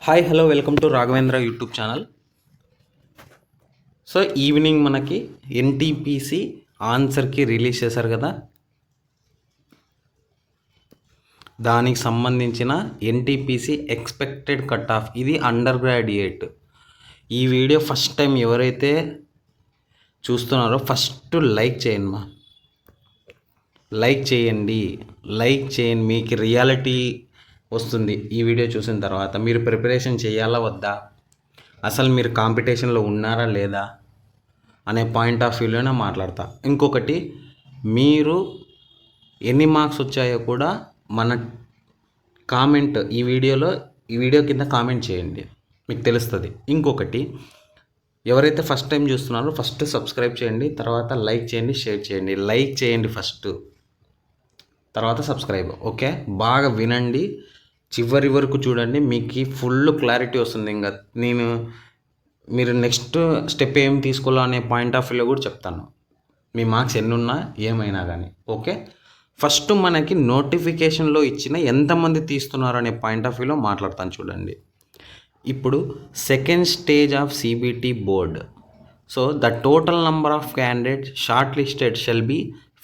Hi hello welcome to Raghavendra YouTube channel. So evening మనకి NTPC ఆన్సర్కి release చేశారు కదా, దానికి సంబంధించిన ఎన్టీపీసీ ఎక్స్పెక్టెడ్ కట్ ఆఫ్ ఇది అండర్ గ్రాడ్యుయేట్. ఈ వీడియో ఫస్ట్ టైం ఎవరైతే చూస్తున్నారో ఫస్ట్ లైక్ చేయండి లైక్ చేయండి. మీకు రియాలిటీ వస్తుంది ఈ వీడియో చూసిన తర్వాత. మీరు ప్రిపరేషన్ చేయాలా వద్దా, అసలు మీరు కాంపిటీషన్లో ఉన్నారా లేదా అనే పాయింట్ ఆఫ్ వ్యూలోనే మాట్లాడతా. ఇంకొకటి, మీరు ఎన్ని మార్క్స్ వచ్చాయో కూడా మన కామెంట్ ఈ వీడియో కింద కామెంట్ చేయండి, మీకు తెలుస్తుంది. ఇంకొకటి, ఎవరైతే ఫస్ట్ టైం చూస్తున్నారో ఫస్ట్ సబ్స్క్రైబ్ చేయండి, తర్వాత లైక్ చేయండి, షేర్ చేయండి. లైక్ చేయండి ఫస్ట్, తర్వాత సబ్స్క్రైబ్. ఓకే, బాగా వినండి, చివరి వరకు చూడండి, మీకు ఫుల్ క్లారిటీ వస్తుంది. ఇంకా మీరు నెక్స్ట్ స్టెప్ ఏం తీసుకోవాలో అనే పాయింట్ ఆఫ్ వ్యూలో కూడా చెప్తాను, మీ మార్క్స్ ఎన్ని ఉన్నా ఏమైనా కానీ. ఓకే, ఫస్ట్ మనకి నోటిఫికేషన్లో ఇచ్చిన ఎంతమంది తీస్తున్నారు అనే పాయింట్ ఆఫ్ వ్యూలో మాట్లాడతాను చూడండి. ఇప్పుడు second stage of CBT board. So the total number of candidates short listed shall be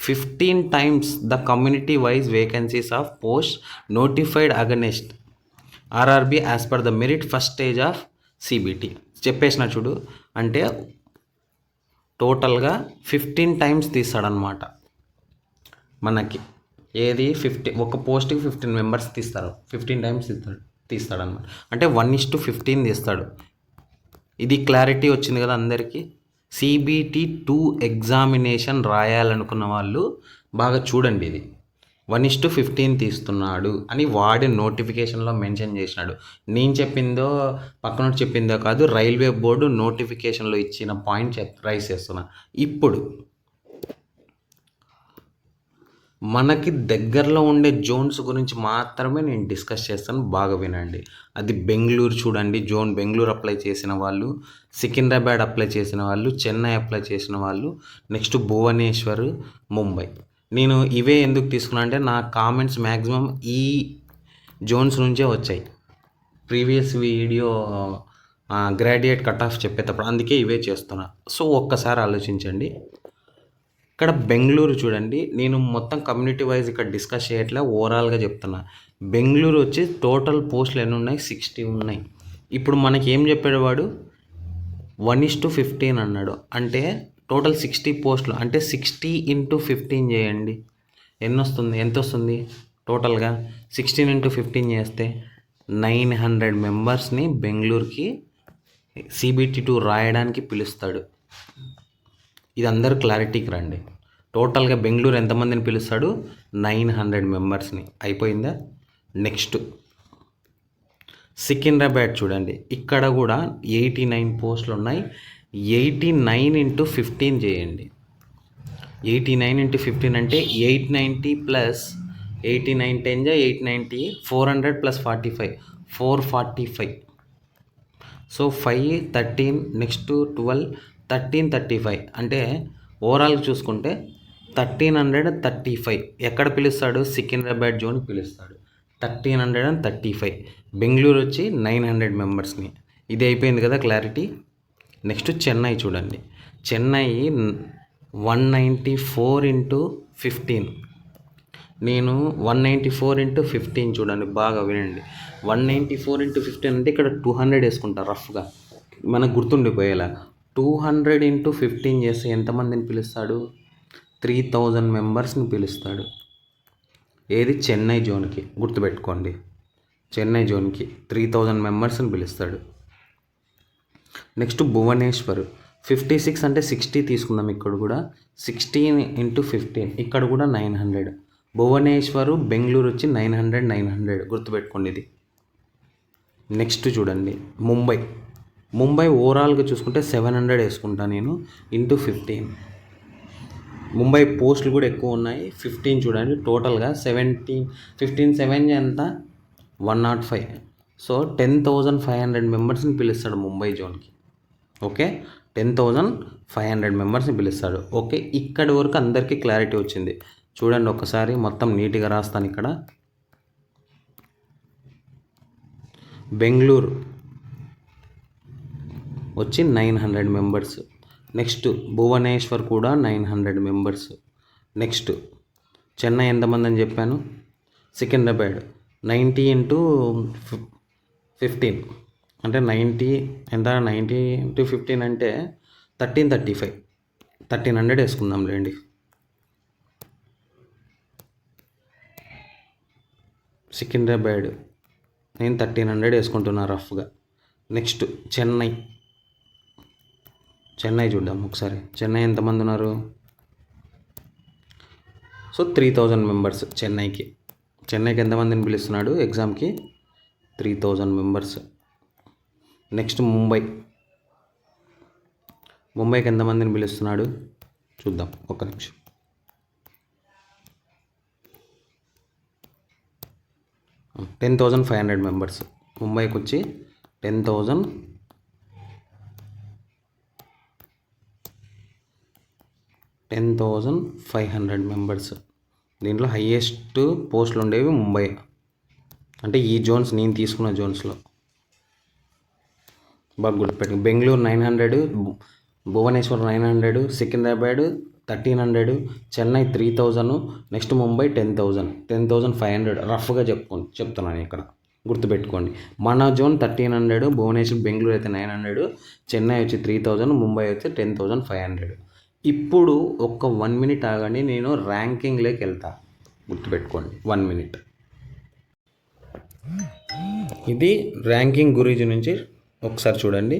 15 times the community wise vacancies of post notified against RRB as per the merit first stage of CBT. చెప్పేసిన చూడు, అంటే టోటల్గా 15 times తీస్తాడనమాట మనకి. ఏది 50, ఒక పోస్ట్కి 15 members తీస్తారు, 15 times తీస్తాడనమాట. అంటే 1:15 తీస్తాడు. ఇది క్లారిటీ వచ్చింది కదా అందరికీ. CBT 2 ఎగ్జామినేషన్ రాయాలనుకున్న వాళ్ళు బాగా చూడండి, ఇది 1:15 తీస్తున్నాడు అని వాడి నోటిఫికేషన్లో మెన్షన్ చేసినాడు. నేను చెప్పిందో పక్కన చెప్పిందో కాదు, రైల్వే బోర్డు నోటిఫికేషన్లో ఇచ్చిన పాయింట్ రైస్ చేస్తున్నా. ఇప్పుడు మనకి దగ్గరలో ఉండే జోన్స్ గురించి మాత్రమే నేను డిస్కస్ చేస్తాను, బాగా వినండి. అది బెంగళూరు చూడండి, జోన్ బెంగళూరు అప్లై చేసిన వాళ్ళు, సికింద్రాబాద్ అప్లై చేసిన వాళ్ళు, చెన్నై అప్లై చేసిన వాళ్ళు, నెక్స్ట్ భువనేశ్వర్, ముంబై. నేను ఇవే ఎందుకు తీసుకున్నా అంటే నా కామెంట్స్ మ్యాక్సిమం ఈ జోన్స్ నుంచే వచ్చాయి previous video graduate cut off చెప్పేటప్పుడు, అందుకే ఇవే చేస్తున్నా. సో ఒక్కసారి ఆలోచించండి. ఇక్కడ బెంగళూరు చూడండి, నేను మొత్తం కమ్యూనిటీ వైజ్ ఇక్కడ డిస్కస్ చేయట్లే, ఓవరాల్గా చెప్తున్నా. బెంగళూరు వచ్చి టోటల్ పోస్టులు ఎన్ని ఉన్నాయి, 60 ఉన్నాయి. ఇప్పుడు మనకి ఏం చెప్పాడు వాడు, 1:15 అన్నాడు. అంటే టోటల్ 60 పోస్టులు, అంటే 60 × 15 చేయండి, ఎంత వస్తుంది టోటల్గా. 16 × 15 చేస్తే 900 మెంబర్స్ని బెంగళూరుకి CBT 2 రాయడానికి పిలుస్తాడు. ఇది అందరూ క్లారిటీకి రండి. టోటల్గా బెంగళూరు ఎంతమందిని పిలుస్తాడు, 900 మెంబర్స్ని. అయిపోయిందా? నెక్స్ట్ సికింద్రాబాద్ చూడండి, ఇక్కడ కూడా 89 పోస్టులు ఉన్నాయి. 89 × 15 చేయండి. 89 × 15 అంటే 890 ప్లస్ 89 10 890, 400 + 45, 445. సో 5 13 నెక్స్ట్ 12 13 35, అంటే ఓవరాల్గా చూసుకుంటే 1335. ఎక్కడ పిలుస్తాడు, సికింద్రాబాద్ జోన్ పిలుస్తాడు. 1335. బెంగళూరు వచ్చి 900 మెంబర్స్ని. ఇది అయిపోయింది కదా క్లారిటీ. నెక్స్ట్ చెన్నై చూడండి, చెన్నై 194 × 15. నేను 194 × 15 చూడండి, బాగా వినండి. 194 × 15 అంటే ఇక్కడ 200 వేసుకుంటా రఫ్గా, మనకు గుర్తుండిపోయేలా. 200 × 15 చేస్తే ఎంతమందిని పిలుస్తాడు, 3000 మెంబర్స్ని పిలుస్తాడు. ఏది, చెన్నై జోన్కి. గుర్తుపెట్టుకోండి, చెన్నై జోన్కి 3000 మెంబర్స్ని పిలుస్తాడు. నెక్స్ట్ భువనేశ్వర్ 56, అంటే 60 తీసుకుందాం. ఇక్కడ కూడా 16 × 15, ఇక్కడ కూడా 900. భువనేశ్వరు బెంగళూరు వచ్చి 900 గుర్తుపెట్టుకోండి ఇది. నెక్స్ట్ చూడండి ముంబై ఓవరాల్గా చూసుకుంటే 700 వేసుకుంటా నేను, × 15. ముంబై పోస్టులు కూడా ఎక్కువ ఉన్నాయి. 15 చూడండి, టోటల్గా 15 7 ఎంత, 105. సో 10,500 మెంబర్స్ని పిలుస్తాడు ముంబై జోన్కి. ఓకే, 10,500 మెంబర్స్ని పిలుస్తాడు. ఓకే, ఇక్కడి వరకు అందరికీ క్లారిటీ వచ్చింది. చూడండి ఒక్కసారి మొత్తం నీట్గా రాస్తాను. ఇక్కడ బెంగళూరు వచ్చి 900 మెంబర్స్. నెక్స్ట్ భువనేశ్వర్ కూడా 900 మెంబర్స్. నెక్స్ట్ చెన్నై ఎంతమంది అని చెప్పాను, సికింద్రాబాద్ 90 ఇంటూ 15 అంటే 90 ఎంత, 90 ఇంటూ 15 అంటే 1335, 1300 వేసుకుందాం లేండి. సికింద్రాబాద్ నేను 1300 వేసుకుంటున్నా రఫ్గా. నెక్స్ట్ చెన్నై చూద్దాం ఒకసారి. చెన్నై ఎంతమంది ఉన్నారు? సో 3000 మెంబర్స్ చెన్నైకి ఎంతమందిని పిలుస్తున్నాడు ఎగ్జామ్కి? 3000 మెంబర్స్. నెక్స్ట్ ముంబైకి ఎంతమందిని పిలుస్తున్నాడు చూద్దాం, ఒక్క నిమిషం. Ten 10,500 members. ముంబైకి వచ్చి 10,500 మెంబర్స్. దీంట్లో హయ్యెస్ట్ పోస్టులు ఉండేవి ముంబై, అంటే ఈ జోన్స్ నేను తీసుకున్న జోన్స్లో. బాగా గుర్తుపెట్టుకుని బెంగళూరు 900, భువనేశ్వర్ 900, సికింద్రాబాద్ 1300, చెన్నై 3000, నెక్స్ట్ ముంబై 10,500 రఫ్గా చెప్తున్నాను ఇక్కడ, గుర్తుపెట్టుకోండి. మన జోన్ 1300, భువనేశ్వర్ బెంగళూరు అయితే 900, చెన్నై వచ్చి 3000, ముంబై వచ్చి 10,500. ఇప్పుడు ఒక్క 1 మినిట్ ఆగండి, నేను ర్యాంకింగ్లోకి వెళ్తా, గుర్తుపెట్టుకోండి. 1 మినిట్. ఇది ర్యాంకింగ్ గురించి నుంచి ఒకసారి చూడండి.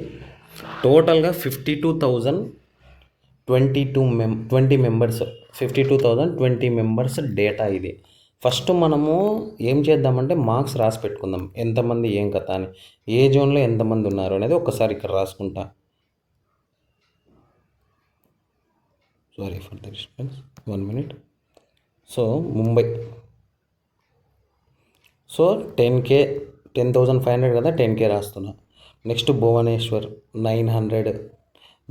టోటల్గా 52,020 మెంబర్స్, 52,020 మెంబర్స్ డేటా ఇది. ఫస్ట్ మనము ఏం చేద్దామంటే మార్క్స్ రాసి పెట్టుకుందాం, ఎంతమంది ఏం కథ అని, ఏ జోన్లో ఎంతమంది ఉన్నారు అనేది ఒక్కసారి ఇక్కడ రాసుకుంటా. Sorry for the disturbance, 1 minute. So Mumbai, so 10,500 కదా, 10K రాస్తున్నా. నెక్స్ట్ భువనేశ్వర్ 900,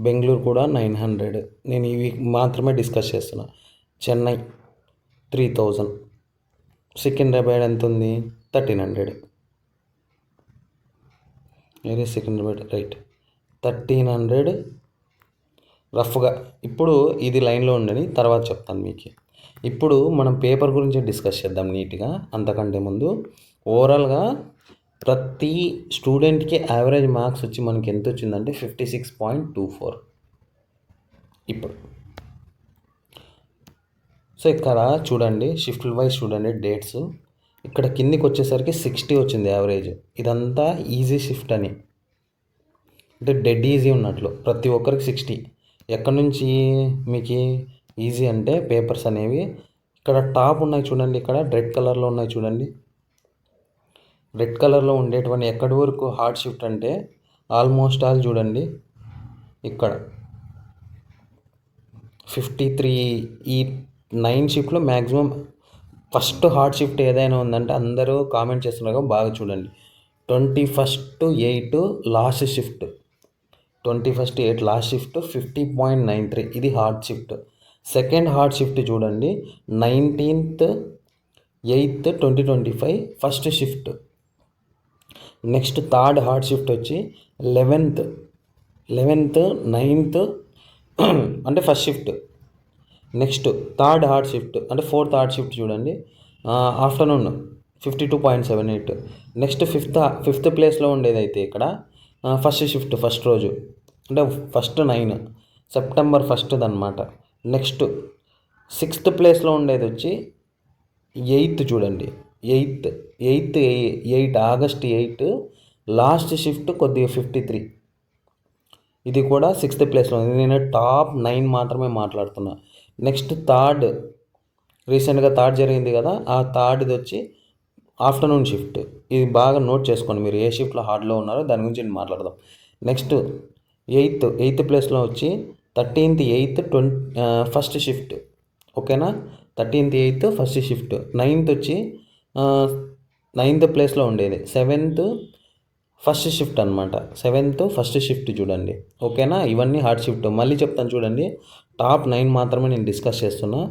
బెంగళూరు కూడా 900, నేను ఇవి మాత్రమే డిస్కస్ చేస్తున్నా. చెన్నై 3000, సికింద్రాబాద్ ఎంత ఉంది 1300, వేరే సికింద్రాబాద్ రైట్ 1300 రఫ్గా. ఇప్పుడు ఇది లైన్లో ఉండని తర్వాత చెప్తాను మీకు. ఇప్పుడు మనం పేపర్ గురించి డిస్కస్ చేద్దాం నీట్గా. అంతకంటే ముందు ఓవరాల్గా ప్రతి స్టూడెంట్కి యావరేజ్ మార్క్స్ వచ్చి మనకి ఎంత వచ్చిందంటే 56.24. ఇప్పుడు సో ఇక్కడ చూడండి, షిఫ్ట్ వైజ్ చూడండి డేట్స్. ఇక్కడ కిందికి వచ్చేసరికి 60 వచ్చింది యావరేజ్. ఇదంతా ఈజీ షిఫ్ట్ అని, అంటే డెడ్ ఈజీ ఉన్నట్లు, ప్రతి ఒక్కరికి 60. ఎక్కడి నుంచి మీకు ఈజీ అంటే పేపర్స్ అనేవి ఇక్కడ టాప్ ఉన్నాయి చూడండి, ఇక్కడ రెడ్ కలర్లో ఉన్నాయి చూడండి. రెడ్ కలర్లో ఉండేటువంటి ఎక్కడి వరకు హార్డ్ షిఫ్ట్ అంటే ఆల్మోస్ట్ ఆల్ చూడండి ఇక్కడ 53. ఈ 9 షిఫ్ట్లో మ్యాక్సిమం ఫస్ట్ హార్డ్ షిఫ్ట్ ఏదైనా ఉందంటే అందరూ కామెంట్ చేస్తున్నారు, బాగా చూడండి. 21/8 లాస్ట్ షిఫ్ట్, 21/8 లాస్ట్ షిఫ్ట్ 50.93, ఇది hard shift. Second hard shift చూడండి 19/8/2025 first shift. Next third hard shift వచ్చి 11th 9th అంటే first shift. Next third hard shift అంటే ఫోర్త్ హార్డ్ షిఫ్ట్ చూడండి ఆఫ్టర్నూన్ 52.78. నెక్స్ట్ ఫిఫ్త్ ప్లేస్లో ఉండేది అయితే ఇక్కడ ఫస్ట్ షిఫ్ట్ ఫస్ట్ రోజు అంటే ఫస్ట్ 9 సెప్టెంబర్ 1 అనమాట. నెక్స్ట్ 6th ప్లేస్లో ఉండేది వచ్చి 8th చూడండి, 8 ఆగస్ట్ 8 లాస్ట్ షిఫ్ట్ కొద్దిగా 53, ఇది కూడా 6th ప్లేస్లో ఉంది. నేను టాప్ 9 మాత్రమే మాట్లాడుతున్నా. నెక్స్ట్ థర్డ్, రీసెంట్గా థర్డ్ జరిగింది కదా, ఆ థర్డ్ది వచ్చి ఆఫ్టర్నూన్ షిఫ్ట్. ఇది బాగా నోట్ చేసుకోండి, మీరు ఏ షిఫ్ట్లో హార్డ్లో ఉన్నారో దాని గురించి నేను మాట్లాడదాం. నెక్స్ట్ 8th ప్లేస్లో వచ్చి 13/8 ఫస్ట్ షిఫ్ట్, ఓకేనా, 13/8 ఫస్ట్ షిఫ్ట్. 9th వచ్చి 9th ప్లేస్లో ఉండేది 7th ఫస్ట్ షిఫ్ట్ అనమాట, 7th ఫస్ట్ షిఫ్ట్ చూడండి, ఓకేనా. ఇవన్నీ హార్డ్ షిఫ్ట్. మళ్ళీ చెప్తాను చూడండి, టాప్ 9 మాత్రమే నేను డిస్కస్ చేస్తున్నా.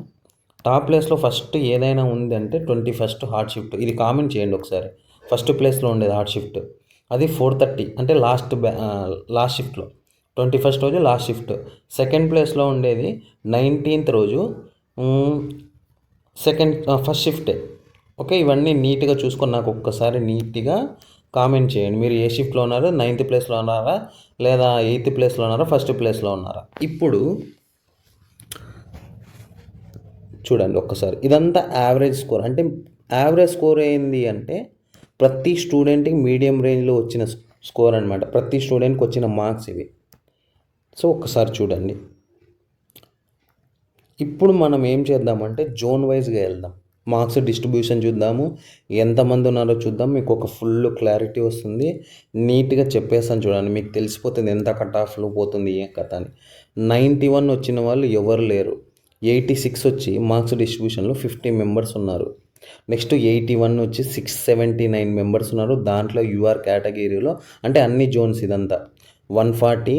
టాప్ ప్లేస్లో ఫస్ట్ ఏదైనా ఉంది అంటే 21st హార్డ్ షిఫ్ట్, ఇది కామెంట్ చేయండి ఒకసారి. ఫస్ట్ ప్లేస్లో ఉండేది హార్డ్ షిఫ్ట్, అది 4:30 అంటే లాస్ట్ షిఫ్ట్లో. 21st రోజు లాస్ట్ షిఫ్ట్. సెకండ్ ప్లేస్లో ఉండేది 19th రోజు ఫస్ట్ షిఫ్టే. ఓకే, ఇవన్నీ నీట్గా చూసుకొని నాకు ఒక్కసారి నీట్గా కామెంట్ చేయండి. మీరు ఏ షిఫ్ట్లో ఉన్నారో, 9th ప్లేస్లో ఉన్నారా లేదా 8th ప్లేస్లో ఉన్నారా, ఫస్ట్ ప్లేస్లో ఉన్నారా? ఇప్పుడు చూడండి ఒక్కసారి, ఇదంతా యావరేజ్ స్కోర్. అంటే యావరేజ్ స్కోర్ ఏంది అంటే ప్రతి స్టూడెంట్కి మీడియం రేంజ్లో వచ్చిన స్కోర్ అనమాట. ప్రతి స్టూడెంట్కి వచ్చిన మార్క్స్ ఇవి. సో ఒక్కసారి చూడండి. ఇప్పుడు మనం ఏం చేద్దామంటే జోన్ వైజ్గా వెళ్దాం. మార్క్స్ డిస్ట్రిబ్యూషన్ చూద్దాము, ఎంతమంది ఉన్నారో చూద్దాం. మీకు ఒక ఫుల్ క్లారిటీ వస్తుంది. నీట్గా చెప్పేస్తాను చూడండి, మీకు తెలిసిపోతుంది ఎంత కట్ ఆఫ్లో పోతుంది ఏ కథ అని. 91 వచ్చిన వాళ్ళు ఎవరు లేరు. 86 వచ్చి మార్క్స్ డిస్ట్రిబ్యూషన్లో 50 మెంబర్స్ ఉన్నారు. నెక్స్ట్ 81 వచ్చి 679 మెంబర్స్ ఉన్నారు. దాంట్లో యూఆర్ కేటగిరీలో, అంటే అన్ని జోన్స్ ఇదంతా 140.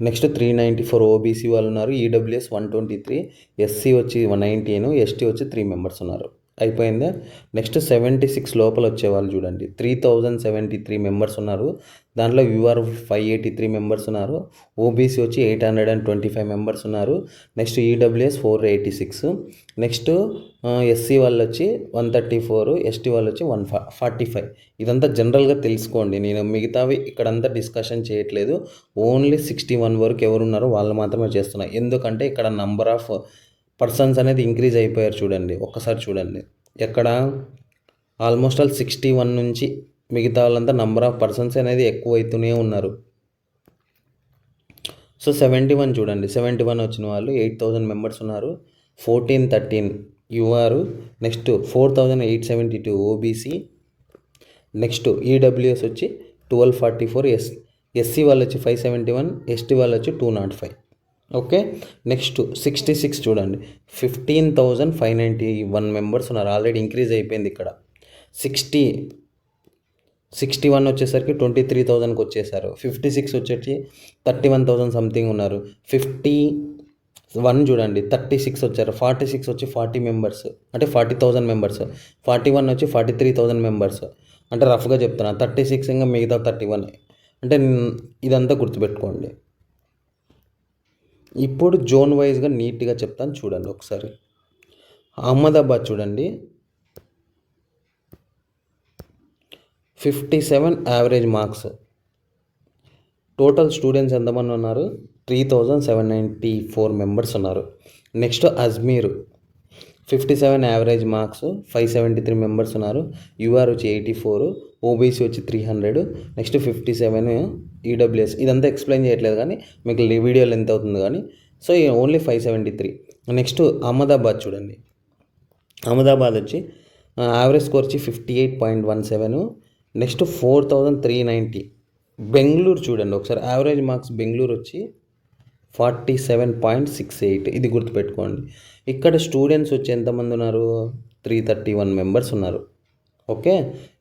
నెక్స్ట్ 394 ఓబీసీ వాళ్ళు ఉన్నారు. ఈడబ్ల్యూఎస్ 123, ఎస్సీ వచ్చి 119, ఎస్టీ వచ్చి 3 మెంబర్స్ ఉన్నారు. అయిపోయిందా? నెక్స్ట్ 76 లోపల వచ్చేవాళ్ళు చూడండి, 3073 మెంబర్స్ ఉన్నారు. దాంట్లో యూఆర్ 583 మెంబర్స్ ఉన్నారు. ఓబీసీ వచ్చి 825 మెంబర్స్ ఉన్నారు. Next EWS 486. నెక్స్ట్ ఎస్సీ వాళ్ళు వచ్చి 134, ఎస్టీ వాళ్ళు వచ్చి 145. ఇదంతా జనరల్గా తెలుసుకోండి. నేను మిగతావి ఇక్కడంతా డిస్కషన్ చేయట్లేదు. ఓన్లీ 61 వరకు ఎవరున్నారో వాళ్ళు మాత్రమే చేస్తున్నా. ఎందుకంటే ఇక్కడ నంబర్ ఆఫ్ పర్సన్స్ అనేది ఇంక్రీజ్ అయిపోయారు చూడండి. ఒక్కసారి చూడండి, ఎక్కడ ఆల్మోస్ట్ ఆల్ 61 నుంచి మిగతా వాళ్ళంతా నంబర్ ఆఫ్ పర్సన్స్ అనేది ఎక్కువ అవుతూనే ఉన్నారు. సో 71 చూడండి, 71 వచ్చిన వాళ్ళు 8000 మెంబర్స్ ఉన్నారు. 1413 UR. Next 4872 OBC. Next EWS వచ్చి 1244, ఎస్సీ వాళ్ళు వచ్చి 571, ఎస్టీ వాళ్ళు వచ్చి 205. ఓకే, నెక్స్ట్ 66 చూడండి, 15,591 మెంబర్స్ ఉన్నారు. ఆల్రెడీ ఇంక్రీజ్ అయిపోయింది ఇక్కడ. 61 వచ్చేసరికి 23,000కి వచ్చేసారు. 56 వచ్చేసి 31,000 సంథింగ్ ఉన్నారు. 51 చూడండి, 36 వచ్చారు. 46 వచ్చి 40 మెంబర్స్, అంటే 40,000 మెంబర్స్. 41 వచ్చి 43,000 మెంబర్స్. అంటే రఫ్గా చెప్తున్నా. 36 ఇంకా మిగతా 31, అంటే ఇదంతా గుర్తుపెట్టుకోండి. ఇప్పుడు జోన్ వైజ్గా నీట్గా చెప్తాను చూడండి ఒకసారి. అహ్మదాబాద్ చూడండి, 57 యావరేజ్ మార్క్స్. టోటల్ స్టూడెంట్స్ ఎంతమంది ఉన్నారు? 3794 మెంబర్స్ ఉన్నారు. Next Ajmer 57 average marks, 573 members ఉన్నారు. యూఆర్ వచ్చి 84, ఓబీసీ వచ్చి 300. Next 57 EWS. ఇదంతా ఎక్స్ప్లెయిన్ చేయట్లేదు కానీ మీకు వీడియోలో ఎంత అవుతుంది కానీ. So only 573. నెక్స్ట్ అహ్మదాబాద్ చూడండి, అహ్మదాబాద్ వచ్చి యావరేజ్ స్కోర్ వచ్చి 58.17. నెక్స్ట్ 4390. బెంగళూరు చూడండి ఒకసారి, యావరేజ్ మార్క్స్ బెంగళూరు వచ్చి 47.68. ఇది గుర్తుపెట్టుకోండి. ఇక్కడ స్టూడెంట్స్ వచ్చి ఎంతమంది ఉన్నారు? 331 మెంబర్స్ ఉన్నారు. ఓకే,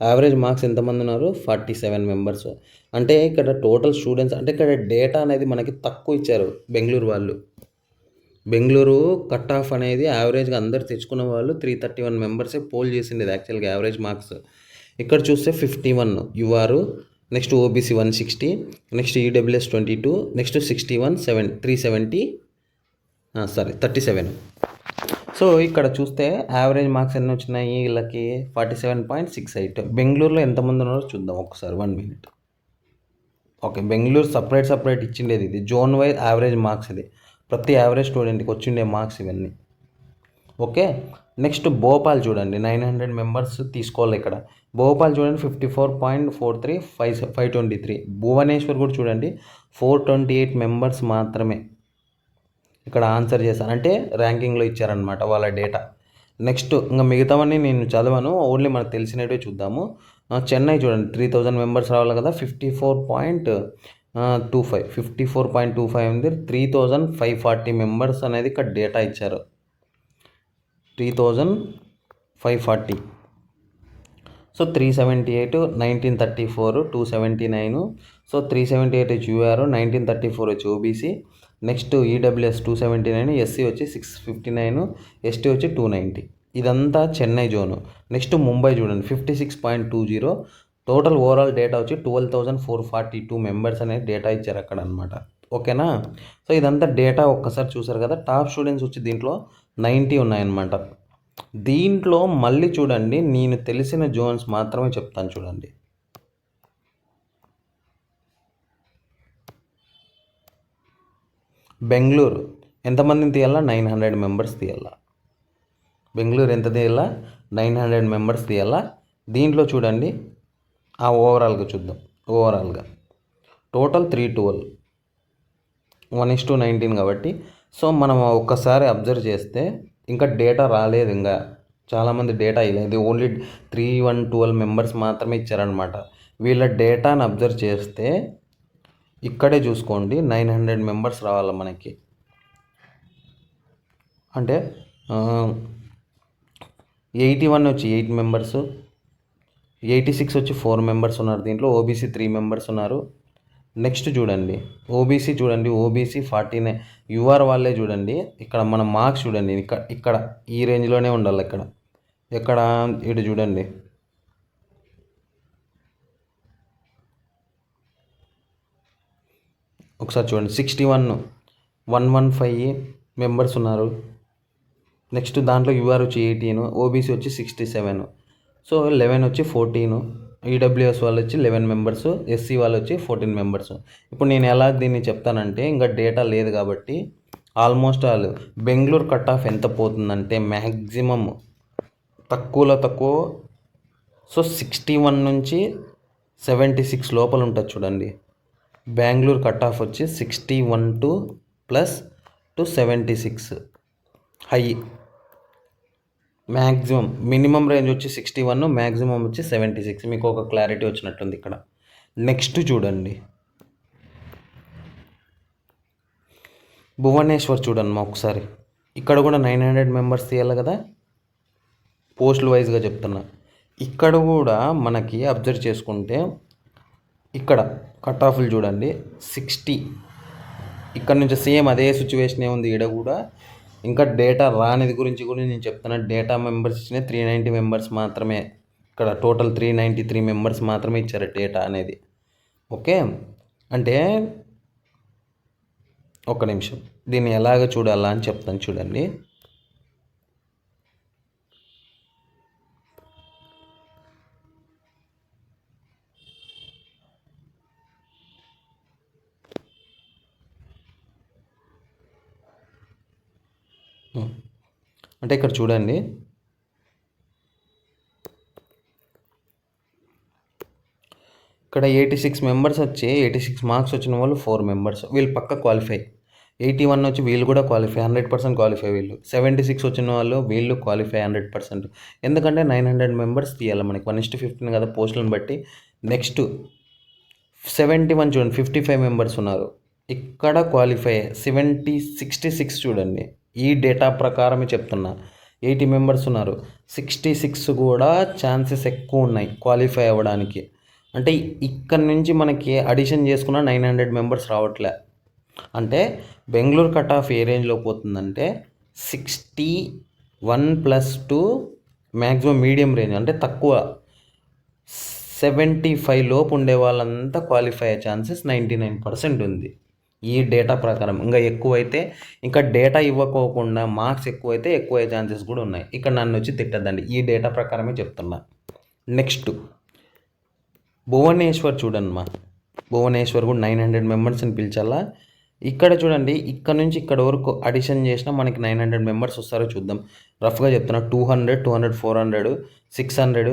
యావరేజ్ మార్క్స్ ఎంతమంది ఉన్నారు? 47 మెంబర్స్. అంటే ఇక్కడ టోటల్ స్టూడెంట్స్, అంటే ఇక్కడ డేటా అనేది మనకి తక్కువ ఇచ్చారు బెంగళూరు వాళ్ళు. బెంగళూరు కట్ ఆఫ్ అనేది యావరేజ్గా అందరు తెచ్చుకున్న వాళ్ళు 331 మెంబర్సే పోల్ చేసిండేది యాక్చువల్గా యావరేజ్ మార్క్స్. ఇక్కడ చూస్తే 51 UR. Next OBC 160, next EWS 22, next 61, 37. So ఇక్కడ చూస్తే యావరేజ్ మార్క్స్ ఎన్ని వచ్చినాయి వీళ్ళకి? 47.68. బెంగళూరులో ఎంతమంది ఉన్నారో చూద్దాం ఒకసారి, 1 మినిట్. ఓకే, బెంగళూరు సపరేట్ ఇచ్చిండేది. ఇది జోన్ వైజ్ యావరేజ్ మార్క్స్. ఇది ప్రతి యావరేజ్ స్టూడెంట్కి వచ్చిండే మార్క్స్ ఇవన్నీ. ఓకే, నెక్స్ట్ భోపాల్ చూడండి, 900 మెంబర్స్ తీసుకోవాలి ఇక్కడ. భోపాల్ చూడండి 54.43, 523. భువనేశ్వర్ కూడా చూడండి 428 మెంబర్స్ మాత్రమే ఇక్కడ ఆన్సర్ చేశారు, అంటే ర్యాంకింగ్లో ఇచ్చారనమాట వాళ్ళ డేటా. నెక్స్ట్ ఇంకా మిగతావన్నీ నేను చదవను, ఓన్లీ మనకు తెలిసినట్టే చూద్దాము. చెన్నై చూడండి 3000 మెంబర్స్ రావాలి కదా, 54.25 ఉంది. 3540 మెంబర్స్ అనేది ఇక్కడ డేటా ఇచ్చారు. 3540. సో 378, 1934, 279. సో 378 వచ్చి యూఆర్, 1934 వచ్చి ఓబీసీ. నెక్స్ట్ ఈడబ్ల్యూఎస్ 279, ఎస్సీ వచ్చి 659, ఎస్టీ వచ్చి 290. ఇదంతా చెన్నై జోను. నెక్స్ట్ ముంబై చూడండి 56.20. టోటల్ ఓవరాల్ డేటా వచ్చి 12,442 మెంబర్స్ అనేది డేటా ఇచ్చారు అక్కడ అనమాట. ఓకేనా. సో ఇదంతా డేటా ఒక్కసారి చూసారు కదా. టాప్ స్టూడెంట్స్ వచ్చి దీంట్లో 90 ఉన్నాయన్నమాట. దీంట్లో మళ్ళీ చూడండి, నేను తెలిసిన జోన్స్ మాత్రమే చెప్తాను చూడండి. బెంగళూరు ఎంతమందిని తీయాలా? 900 మెంబర్స్ తీయాలా. బెంగళూరు ఎంత తీయాలా? 900 మెంబర్స్ తీయాలా. దీంట్లో చూడండి, ఓవరాల్గా చూద్దాం. ఓవరాల్గా టోటల్ 312, 1:19 కాబట్టి. సో మనం ఒక్కసారి అబ్జర్వ్ చేస్తే ఇంకా డేటా రాలేదు, ఇంకా చాలామంది డేటా ఇవ్వలేదు. ఓన్లీ 312 మెంబర్స్ మాత్రమే ఇచ్చారనమాట. వీళ్ళ డేటాను అబ్జర్వ్ చేస్తే ఇక్కడే చూసుకోండి, 900 మెంబర్స్ రావాలి మనకి. అంటే 81 వచ్చి 8 మెంబర్స్, 86 వచ్చి 4 మెంబర్స్ ఉన్నారు. దీంట్లో ఓబీసీ 3 మెంబర్స్ ఉన్నారు. నెక్స్ట్ చూడండి, ఓబీసీ చూడండి, ఓబీసీ 49. యూఆర్ వాళ్ళే చూడండి, ఇక్కడ మన మార్క్స్ చూడండి, ఇక్కడ ఈ రేంజ్లోనే ఉండాలి. ఎక్కడ ఇటు చూడండి, ఒకసారి చూడండి, 61, 115 మెంబర్స్ ఉన్నారు. నెక్స్ట్ దాంట్లో యూఆర్ వచ్చి 18, ఓబీసీ వచ్చి 67. సో 11 వచ్చి 14, ఈడబ్ల్యూఎస్ వాళ్ళు వచ్చి 11 మెంబర్స్, ఎస్సీ వాళ్ళు వచ్చి 14 మెంబర్స్. ఇప్పుడు నేను ఎలా దీన్ని చెప్తానంటే, ఇంకా డేటా లేదు కాబట్టి almost all Bengaluru cut off ఎంత పోతుందంటే మ్యాక్సిమమ్ తక్కువలో తక్కువ, సో 61 నుంచి 76 లోపల ఉంటుంది చూడండి. బెంగళూరు కట్ ఆఫ్ వచ్చి 61 to plus to 76 high. Maximum minimum range వచ్చి 61, మ్యాక్సిమం వచ్చి 76. మీకు ఒక క్లారిటీ వచ్చినట్టుంది ఇక్కడ. నెక్స్ట్ చూడండి, భువనేశ్వర్ చూడండి ఒకసారి. ఇక్కడ కూడా 900 మెంబర్స్ తీయాలి కదా, పోస్టుల వైజ్గా చెప్తున్నా. ఇక్కడ కూడా మనకి అబ్జర్వ్ చేసుకుంటే ఇక్కడ కట్ ఆఫ్లు చూడండి 60. ఇక్కడ నుంచి సేమ్ అదే సిచ్యువేషన్ ఉంది. ఇక్కడ కూడా ఇంకా డేటా రానిది గురించి కూడా నేను చెప్తున్నా. డేటా మెంబర్స్ ఇచ్చిన 390 మెంబర్స్ మాత్రమే. ఇక్కడ టోటల్ 393 మెంబర్స్ మాత్రమే ఇచ్చారు డేటా అనేది. ఓకే, అంటే ఒక్క నిమిషం, దీన్ని ఎలాగ చూడాలా అని చెప్తాను చూడండి. అంటే ఇక్కడ చూడండి, ఇక్కడ 86 మెంబర్స్ వచ్చి 86 మార్క్స్ వచ్చిన వాళ్ళు 4 మెంబర్స్, వీళ్ళు పక్క క్వాలిఫై. 81 వచ్చి వీళ్ళు కూడా క్వాలిఫై, 100% క్వాలిఫై వీళ్ళు. 76 వచ్చిన వాళ్ళు వీళ్ళు క్వాలిఫై 100%. ఎందుకంటే 900 మెంబర్స్ తీయాలి మనకి, 1:15 కదా పోస్టులను బట్టి. నెక్స్ట్ 71 చూడండి, 55 మెంబర్స్ ఉన్నారు, ఇక్కడ క్వాలిఫై. 66 చూడండి, ఈ డేటా ప్రకారమే చెప్తున్నా. 80 మెంబర్స్ ఉన్నారు, 66 కూడా ఛాన్సెస్ ఎక్కువ ఉన్నాయి క్వాలిఫై అవ్వడానికి. అంటే ఇక్కడ నుంచి మనకి అడిషన్ చేసుకున్న 900 మెంబర్స్ రావట్లే. అంటే బెంగళూరు కట్ ఆఫ్ ఏ రేంజ్లో పోతుందంటే 61 ప్లస్ 2 మ్యాక్సిమం మీడియం రేంజ్, అంటే తక్కువ 75 లోపు ఉండే వాళ్ళంతా క్వాలిఫై అయ్యే ఛాన్సెస్ 99% ఉంది ఈ డేటా ప్రకారం. ఇంకా ఎక్కువైతే, ఇంకా డేటా ఇవ్వకోకుండా మార్క్స్ ఎక్కువైతే ఎక్కువ అయ్యే ఛాన్సెస్ కూడా ఉన్నాయి. ఇక్కడ నన్ను వచ్చి తిట్టద్దండి, ఈ డేటా ప్రకారమే చెప్తున్నా. నెక్స్ట్ భువనేశ్వర్ చూడండి భువనేశ్వర్ కూడా 900 మెంబర్స్ని పిలిచాలా. ఇక్కడ చూడండి, ఇక్కడ నుంచి ఇక్కడ వరకు అడిషన్ చేసినా మనకి 900 మెంబర్స్ వస్తారో చూద్దాం. రఫ్గా చెప్తున్నా, 200, 400, 600,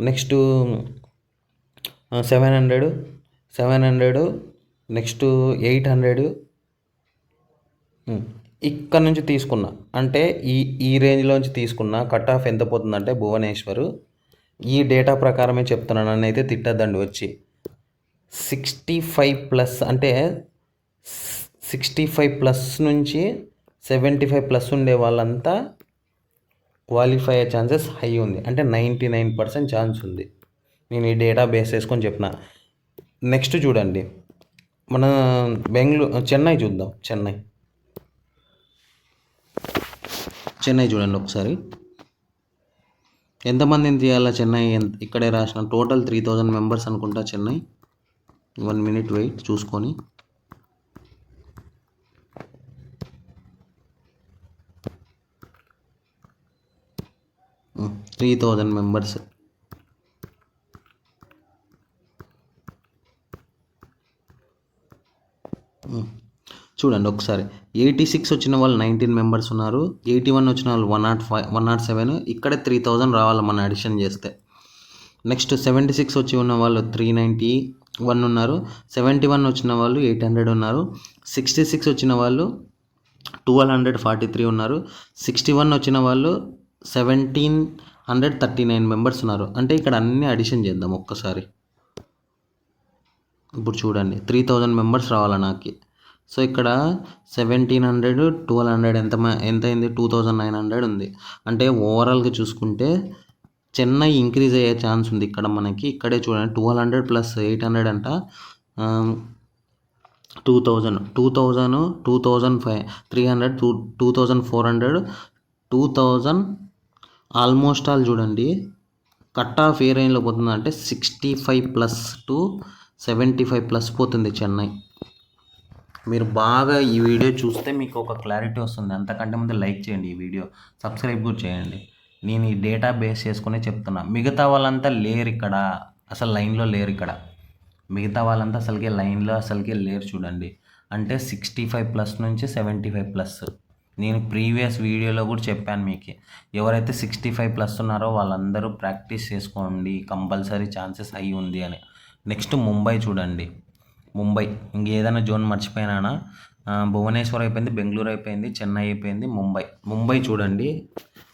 నెక్స్ట్ 700, నెక్స్ట్ 800. ఇక్కడ నుంచి తీసుకున్నా, అంటే ఈ రేంజ్లోంచి తీసుకున్నా కట్ ఆఫ్ ఎంత పోతుందంటే భువనేశ్వర్, ఈ డేటా ప్రకారమే చెప్తున్నాను, నన్ను అయితే తిట్టద్దండి వచ్చి. 65 ప్లస్, అంటే 65 ప్లస్ నుంచి 75 ప్లస్ ఉండే వాళ్ళంతా క్వాలిఫై అయ్యే ఛాన్సెస్ హై ఉంది, అంటే 99% ఛాన్స్ ఉంది. నేను ఈ డేటా బేస్ చేసుకొని చెప్పిన. నెక్స్ట్ చూడండి, మన చెన్నై చూద్దాం. చెన్నై చూడండి ఒకసారి, ఎంతమందిని తీయాలా చెన్నై. ఇక్కడే రాసిన, టోటల్ 3000 మెంబర్స్ అనుకుంటా చెన్నై. 1 minute వెయిట్ చూసుకొని. Hmm, 3000 members. చూడండి ఒకసారి. 86 వచ్చిన వాళ్ళు 19 మెంబర్స్ ఉన్నారు. 81 వచ్చిన వాళ్ళు 105 107. ఇక్కడే 3000 రావాలి మనం అడిషన్ చేస్తే. నెక్స్ట్ 76 వచ్చి ఉన్న వాళ్ళు 391 ఉన్నారు. 71 వచ్చిన వాళ్ళు 800 ఉన్నారు. 66 వచ్చిన వాళ్ళు 1243 ఉన్నారు. 61 వచ్చిన వాళ్ళు 1739 మెంబర్స్ ఉన్నారు. అంటే ఇక్కడ అన్ని అడిషన్ చేద్దాం ఒక్కసారి. ఇప్పుడు చూడండి 3000 మెంబర్స్ రావాలి నాకు. సో ఇక్కడ 1700 1200 ఎంత అయింది? 2900 ఉంది. అంటే ఓవరాల్గా చూసుకుంటే చెన్నై ఇంక్రీజ్ అయ్యే ఛాన్స్ ఉంది ఇక్కడ మనకి. ఇక్కడే చూడండి 1200 ప్లస్ 800 అంట 2000 2500 300 2400 2000 ఆల్మోస్ట్ ఆల్ చూడండి. కట్ ఆఫ్ ఏ రేంజ్లో పోతుంది అంటే 65 ప్లస్ టు 75 ప్లస్ పోతుంది చెన్నై. మీరు బాగా ఈ వీడియో చూస్తే మీకు ఒక క్లారిటీ వస్తుంది. అంతకంటే ముందు లైక్ చేయండి, ఈ వీడియో సబ్స్క్రైబ్ కూడా చేయండి. నేను ఈ డేటా బేస్ చేసుకునే చెప్తున్నా. మిగతా వాళ్ళంతా లేరు ఇక్కడ, అసలు లైన్లో లేరు ఇక్కడ. మిగతా వాళ్ళంతా అసలుకే లేరు చూడండి. అంటే 65 ప్లస్ నుంచి 75 ప్లస్. నేను ప్రీవియస్ వీడియోలో కూడా చెప్పాను మీకు, ఎవరైతే 65 ప్లస్ ఉన్నారో వాళ్ళందరూ ప్రాక్టీస్ చేసుకోండి, కంపల్సరీ ఛాన్సెస్ హై ఉంది అని. నెక్స్ట్ ముంబై చూడండి. ముంబై ఇంకేదైనా జోన్ మర్చిపోయినానా? భువనేశ్వర్ అయిపోయింది, బెంగళూరు అయిపోయింది, చెన్నై అయిపోయింది, ముంబై చూడండి.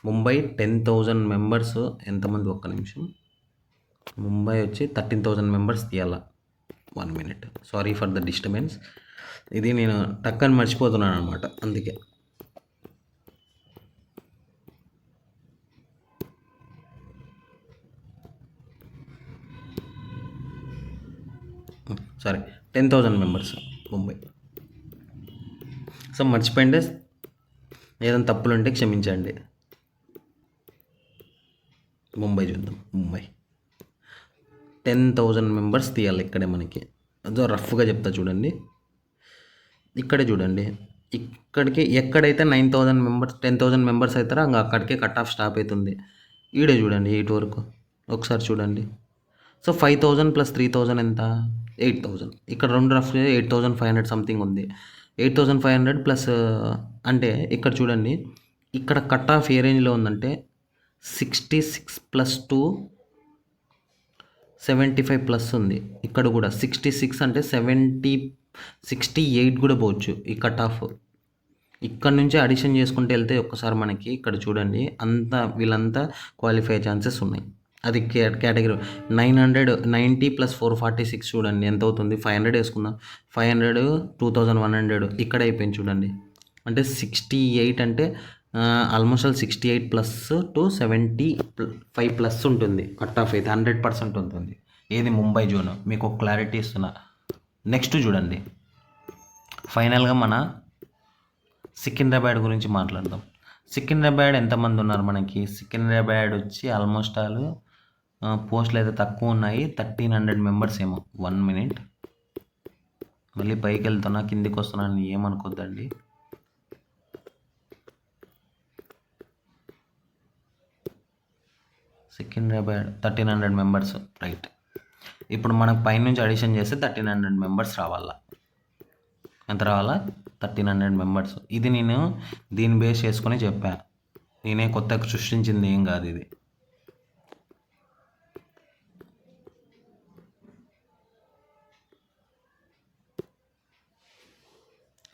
ముంబై 10,000 మెంబర్స్. ఎంతమంది? ఒక్క నిమిషం. ముంబై వచ్చి 13,000 మెంబర్స్ తీయాల. 1 minute. Sorry for the disturbance. ఇది నేను టక్కని మర్చిపోతున్నాను అనమాట, అందుకే. Sorry, 10,000 members Mumbai. సో మర్చిపోయింటే ఏదైనా తప్పులు ఉంటే క్షమించండి. ముంబై చూద్దాం. ముంబై 10,000 మెంబర్స్ తీయాలి ఇక్కడే మనకి. అదో రఫ్గా చెప్తా చూడండి. ఇక్కడే చూడండి, ఇక్కడికి ఎక్కడైతే 9,000 మెంబర్స్ 10,000 మెంబర్స్ అవుతారో ఇంకా అక్కడికే కట్ ఆఫ్ స్టాప్ అవుతుంది. ఈడే చూడండి, ఇటు వరకు ఒకసారి చూడండి. సో 5,000 ప్లస్ 3,000 ఎంత? 8,000. ఇక్కడ రెండు రఫ్గా 8,500 సంథింగ్ ఉంది. 8,500 ప్లస్ అంటే ఇక్కడ చూడండి, ఇక్కడ కట్ ఆఫ్ ఏ రేంజ్లో ఉందంటే 66 ప్లస్ టు 75 ప్లస్ ఉంది. ఇక్కడ కూడా 66 అంటే 68 కూడా పోవచ్చు ఈ కట్ ఆఫ్. ఇక్కడ నుంచి అడిషన్ చేసుకుంటూ వెళ్తే ఒక్కసారి మనకి ఇక్కడ చూడండి వీళ్ళంతా క్వాలిఫై ఛాన్సెస్ ఉన్నాయి. అది కేటగిరీ 990 ప్లస్ 446 చూడండి ఎంత అవుతుంది? 500 వేసుకుందాం. 500 2100 ఇక్కడ అయిపోయింది చూడండి. అంటే 68 అంటే almost all 68 plus to 75 plus ఉంటుంది కట్ ఆఫ్ అయితే. 100% ఉంటుంది. ఏది? ముంబై జోన్. మీకు ఒక క్లారిటీ ఇస్తున్నా. నెక్స్ట్ చూడండి, ఫైనల్గా మన సికింద్రాబాద్ గురించి మాట్లాడదాం. సికింద్రాబాద్ ఎంతమంది ఉన్నారు మనకి? సికింద్రాబాద్ వచ్చి ఆల్మోస్ట్ ఆల్ పోస్టులు అయితే తక్కువ ఉన్నాయి, 1300 మెంబర్స్ ఏమో. 1 minute. మళ్ళీ పైకి వెళ్తున్నా, కిందికి వస్తున్నాను, ఏమనుకోద్దండి. Secunderabad 1300 members, right. ఇప్పుడు మనకు పైనుంచి అడిషన్ చేస్తే 1300 మెంబర్స్ రావాలా. ఎంత రావాలా? 1300 మెంబర్స్. ఇది నేను దీన్ని బేస్ చేసుకొని చెప్పా, నేనే కొత్తగా సృష్టించింది ఏం కాదు ఇది.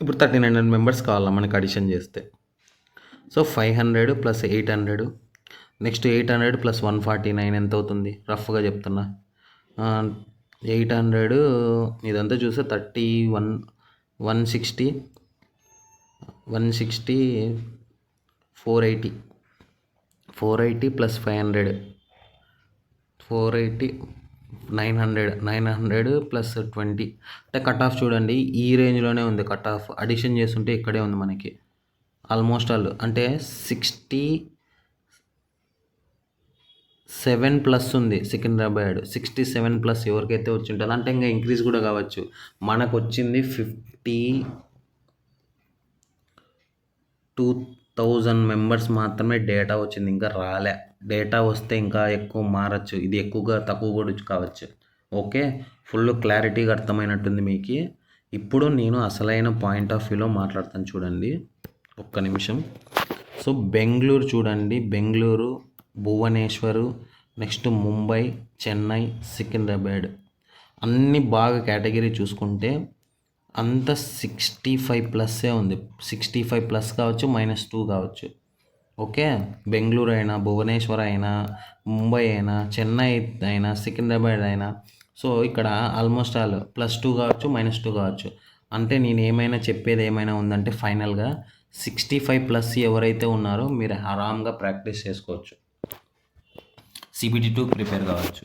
ఇప్పుడు 1300 మెంబర్స్ కావాలా మనకి అడిషన్ చేస్తే. సో 500 ప్లస్ 800, నెక్స్ట్ 800 ప్లస్ 149 ఎంత అవుతుంది? రఫ్గా చెప్తున్నా. 800 ఇదంతా చూస్తే 31 160 480 ప్లస్ 500 480 900 ప్లస్ 20 అంటే కట్ ఆఫ్ చూడండి ఈ రేంజ్లోనే ఉంది. కట్ ఆఫ్ అడిషన్ చేస్తుంటే ఇక్కడే ఉంది మనకి ఆల్మోస్ట్ ఆల్. అంటే 60 67+ ఉంది సికింద్రాబాద్. 67+ ఎవరికైతే వచ్చి ఉంటుందో అంటే ఇంకా ఇంక్రీజ్ కూడా కావచ్చు. మనకు వచ్చింది 52,000 మెంబర్స్ మాత్రమే డేటా వచ్చింది, ఇంకా రాలే. డేటా వస్తే ఇంకా ఎక్కువ మారచ్చు, ఇది ఎక్కువగా తక్కువ కూడా కావచ్చు. ఓకే, ఫుల్ క్లారిటీగా అర్థమైనట్టుంది మీకు. ఇప్పుడు నేను అసలైన పాయింట్ ఆఫ్ వ్యూలో మాట్లాడతాను చూడండి, ఒక్క నిమిషం. సో బెంగళూరు చూడండి, బెంగళూరు, భువనేశ్వరు, నెక్స్ట్ ముంబై, చెన్నై, సికింద్రాబాద్ అన్నీ బాగా కేటగిరీ చూసుకుంటే అంత 65+ ఉంది. 65+ కావచ్చు, -2 కావచ్చు. ఓకే, బెంగళూరు అయినా, భువనేశ్వర్ అయినా, ముంబై అయినా, చెన్నై అయినా, సికింద్రాబాద్ అయినా, సో ఇక్కడ ఆల్మోస్ట్ ఆల్ +2 కావచ్చు, -2 కావచ్చు. అంటే నేను ఏమైనా చెప్పేది ఏమైనా ఉందంటే ఫైనల్గా 65+ ఎవరైతే ఉన్నారో మీరు ఆరాంగా ప్రాక్టీస్ చేసుకోవచ్చు, CBT2 ప్రిపేర్ కావచ్చు.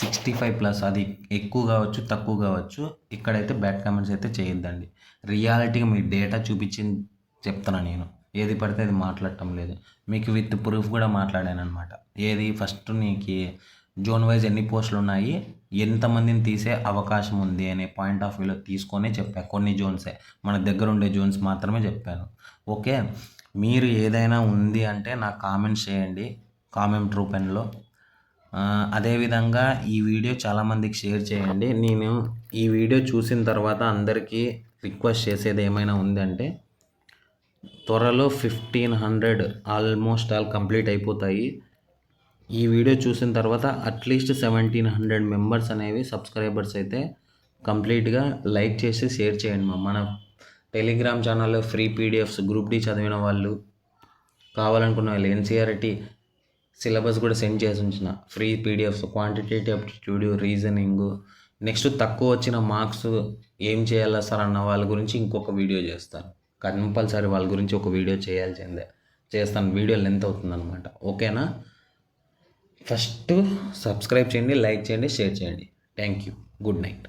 65+ అది ఎక్కువ కావచ్చు, తక్కువ కావచ్చు. ఇక్కడైతే బ్యాడ్ కామెంట్స్ అయితే చేయొద్దండి. రియాలిటీగా మీ డేటా చూపించి చెప్తాను నేను, ఏది పడితే అది మాట్లాడటం లేదు. మీకు విత్ ప్రూఫ్ కూడా మాట్లాడాను అనమాట. ఏది ఫస్ట్ నీకు జోన్ వైజ్ ఎన్ని పోస్టులు ఉన్నాయి, ఎంతమందిని తీసే అవకాశం ఉంది అనే పాయింట్ ఆఫ్ వ్యూలో తీసుకొని చెప్పాను. కొన్ని జోన్సే, మన దగ్గర ఉండే జోన్స్ మాత్రమే చెప్పాను. ఓకే, మీరు ఏదైనా ఉంది అంటే నాకు కామెంట్స్ చేయండి కామెంట్ రూపంలో. అదేవిధంగా ఈ వీడియో చాలామందికి షేర్ చేయండి. నేను ఈ వీడియో చూసిన తర్వాత అందరికీ రిక్వెస్ట్ చేసేది ఏమైనా ఉందంటే త్వరలో 1500 ఆల్మోస్ట్ ఆల్ కంప్లీట్ అయిపోతాయి. ఈ వీడియో చూసిన తర్వాత అట్లీస్ట్ 1700 మెంబర్స్ అనేవి సబ్స్క్రైబర్స్ అయితే కంప్లీట్గా లైక్ చేసి షేర్ చేయండి. మన టెలిగ్రామ్ ఛానల్లో ఫ్రీ పీడిఎఫ్స్, గ్రూప్ డి చదివిన వాళ్ళు, కావాలనుకున్న వాళ్ళు ఎన్సీఆర్టీ సిలబస్ కూడా సెండ్ చేసి ఉంచిన free PDFs, quantitative aptitude, reasoning, next తక్కువ వచ్చిన మార్క్స్ ఏం చేయాలా సార్ అన్న వాళ్ళ గురించి ఇంకొక వీడియో చేస్తాను. కంపల్సరీ వాళ్ళ గురించి ఒక వీడియో చేయాల్సిందే, చేస్తాను. వీడియో లెంత్ అవుతుందన్నమాట. ఓకేనా, ఫస్ట్ సబ్స్క్రైబ్ చేయండి, లైక్ చేయండి, షేర్ చేయండి. Thank you, good night.